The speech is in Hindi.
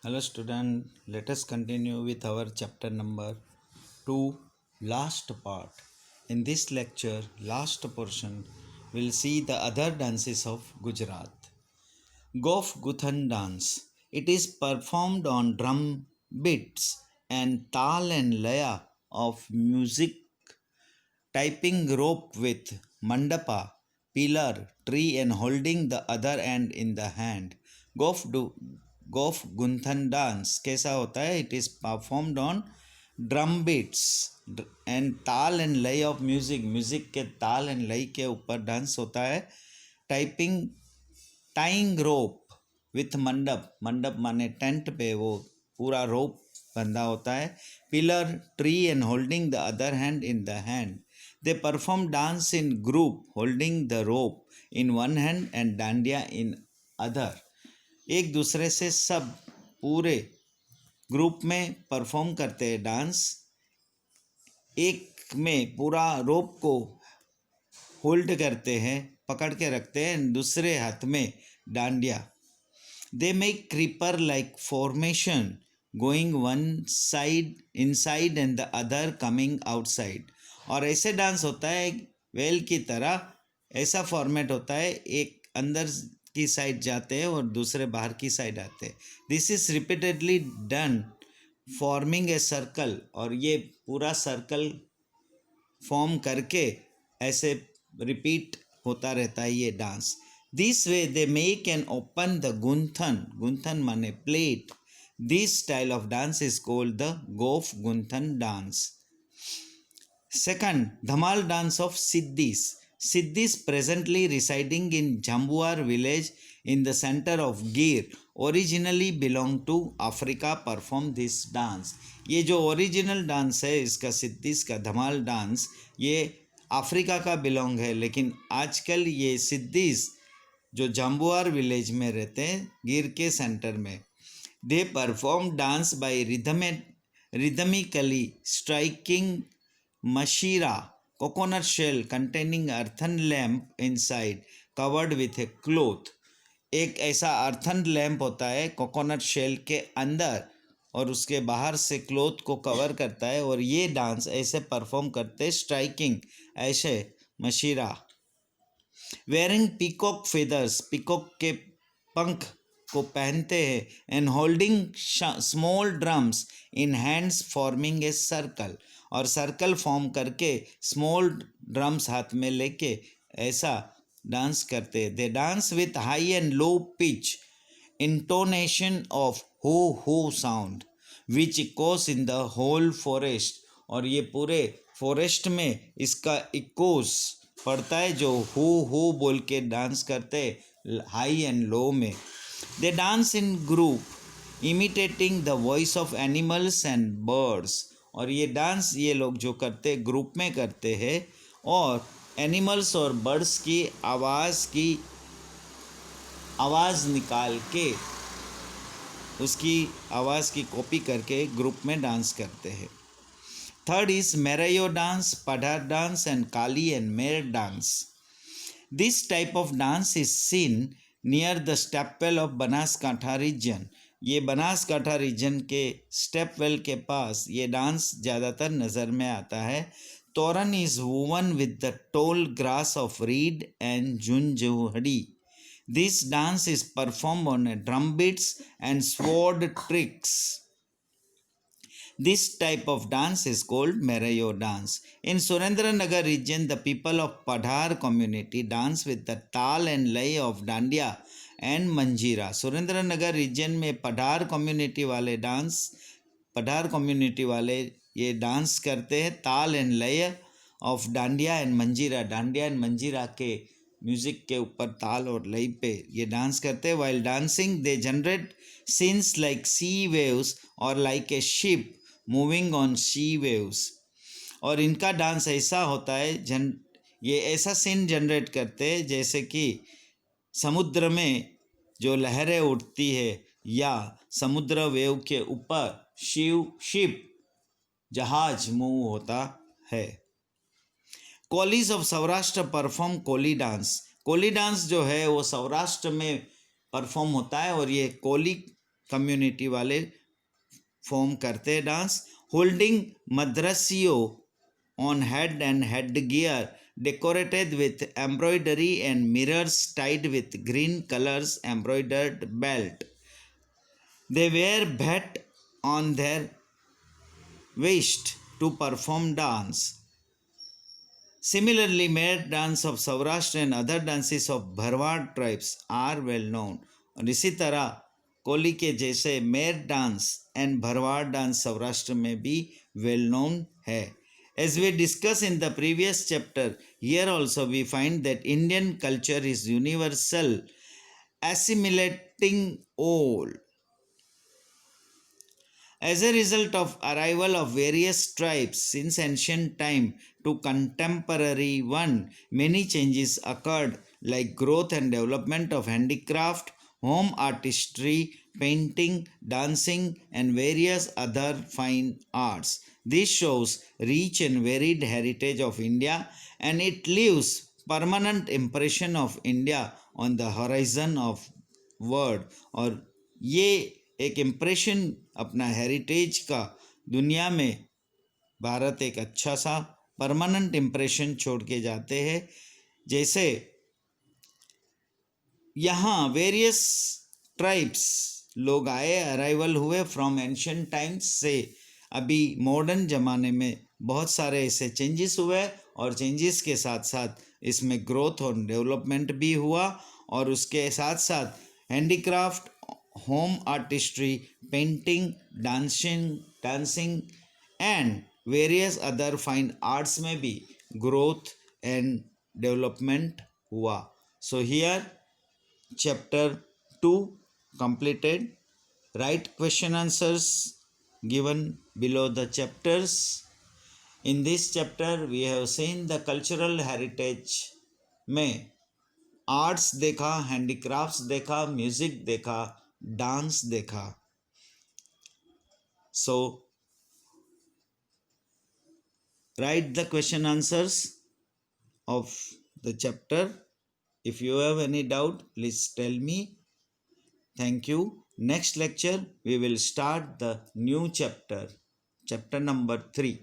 Hello student, let us continue with our chapter number 2, last part. In this lecture, last portion, we'll see the other dances of Gujarat. Gof Guthan dance. It is performed on drum beats and tal and laya of music, typing rope with mandapa, pillar, tree and holding the other end in the hand. Gof डू गोफ गुंथन डांस कैसा होता है? It is performed on drum beats and taal and laya of music के ताल एंड लय के ऊपर डांस होता है. टाइंग रोप विथ मंडप माने टेंट पे वो पूरा रोप बंधा होता है. Pillar, tree and holding the other hand in the hand. They perform dance in group holding the rope in one hand and dandiya in other. एक दूसरे से सब पूरे ग्रुप में परफॉर्म करते हैं डांस. एक में पूरा रोप को होल्ड करते हैं, पकड़ के रखते हैं, दूसरे हाथ में dandiya. They make creeper like formation going one side inside and the other coming outside. और ऐसे डांस होता है वेल की तरह. ऐसा फॉर्मेट होता है, एक अंदर की साइड जाते हैं और दूसरे बाहर की साइड आते हैं. This is repeatedly done forming a circle. और ये पूरा सर्कल फॉर्म करके ऐसे रिपीट होता रहता है ये dance. This way they make and open the Gunthan माने plate. This style of dance is called the Goph Gunthan dance. Second, Dhamal dance of Siddhis. Siddhis presently residing in Jambuar village in the center of Gir originally belong to Africa perform this dance. ये जो ओरिजिनल डांस है इसका सिद्धिस का धमाल डांस ये अफ्रीका का बिलोंग है, लेकिन आजकल ये सिद्धिस जो जम्बुआर विलेज में रहते हैं गिर के सेंटर में. They perform dance bye rhythmically striking Mashira, coconut shell containing earthen lamp inside covered with a cloth. एक ऐसा अर्थन लैम्प होता है कोकोनट शेल के अंदर और उसके बाहर से क्लोथ को कवर करता है, और ये डांस ऐसे परफॉर्म करते स्ट्राइकिंग ऐसे मशीरा. वेयरिंग पीकॉक फेदर्स, पीकॉक के पंख को पहनते हैं. And holding small drums in hands forming a circle. और सर्कल फॉर्म करके स्मॉल ड्रम्स हाथ में लेके ऐसा डांस करते. They dance with high and low pitch intonation of हो हो sound which echoes in the whole forest. और ये पूरे फॉरेस्ट में इसका इकोस पड़ता है जो हो बोल के डांस करते हाई एंड लो में. They dance in group imitating the voice of animals and birds. और ये डांस ये लोग जो करते ग्रुप में करते हैं और एनिमल्स और बर्ड्स की आवाज़ निकाल के उसकी आवाज़ की कॉपी करके ग्रुप में डांस करते हैं. Third is Merayo dance, Padhar dance and Kali and Mer dance. This type of dance is seen near the stepwell of Banaskantha region. ये बनासकांठा रीजन के स्टेपवेल के पास ये डांस ज़्यादातर नज़र में आता है. Toran is woven with the tall grass of reed and जुंजुहड़ी. This dance is perform on a drum beats and sword tricks. This type of dance is called Merayo dance. In Surendranagar region, the people of Padhar community dance with the tal and lay of Dandiya and Manjira. Surendranagar region में पठार कम्युनिटी वाले ये डांस करते हैं ताल and laya of dandiya and मंजीरा. डांडिया एंड मंजीरा के म्यूज़िक के ऊपर ताल और लय पे ये डांस करते हैं. While dancing they generate scenes like sea waves और like a ship moving on sea waves. और इनका डांस ऐसा होता है ये ऐसा सीन जनरेट करते हैं जैसे कि समुद्र में जो लहरें उठती है या समुद्र वेव के ऊपर शिप जहाज मूव होता है. Kolis of Saurashtra perform Koli dance. Koli dance जो है वो सौराष्ट्र में परफॉर्म होता है और ये कोली कम्युनिटी वाले फॉर्म करते हैं डांस. होल्डिंग मद्रसियो on head and headgear decorated with embroidery and mirrors tied with green colors embroidered belt. They wear bhat on their waist to perform dance. Similarly, Mer dance of Saurashtra and other dances of Bharwad tribes are well known. और इसी तरह कोली के जैसे मेर dance and Bharwad dance Saurashtra में भी वेल नोन है. As we discussed in the previous chapter, here also we find that Indian culture is universal, assimilating all. As a result of arrival of various tribes since ancient time to contemporary one, many changes occurred like growth and development of handicraft, home artistry, painting, dancing and various other fine arts. This shows rich and varied heritage of India and it leaves permanent impression of India on the horizon of world. और ये एक इम्प्रेशन अपना हेरिटेज का दुनिया में भारत एक अच्छा सा परमानेंट इम्प्रेशन छोड़ के जाते हैं. जैसे यहाँ वेरियस ट्राइब्स लोग आए, अराइवल हुए फ्रॉम एंशियंट टाइम्स से अभी मॉडर्न ज़माने में बहुत सारे ऐसे चेंजेस हुए और चेंजेस के साथ साथ इसमें ग्रोथ और डेवलपमेंट भी हुआ और उसके साथ साथ handicraft, home artistry, painting, dancing and various other fine arts में भी ग्रोथ एंड डेवलपमेंट हुआ. So here chapter 2 completed. Write question answers given below the chapters. In this chapter we have seen the cultural heritage में आर्ट्स देखा, हैंडीक्राफ्ट्स देखा, म्यूजिक देखा, डांस देखा. So write the question answers of the chapter. If you have any doubt, please tell me. Thank you. Next lecture we will start the new chapter, chapter number 3.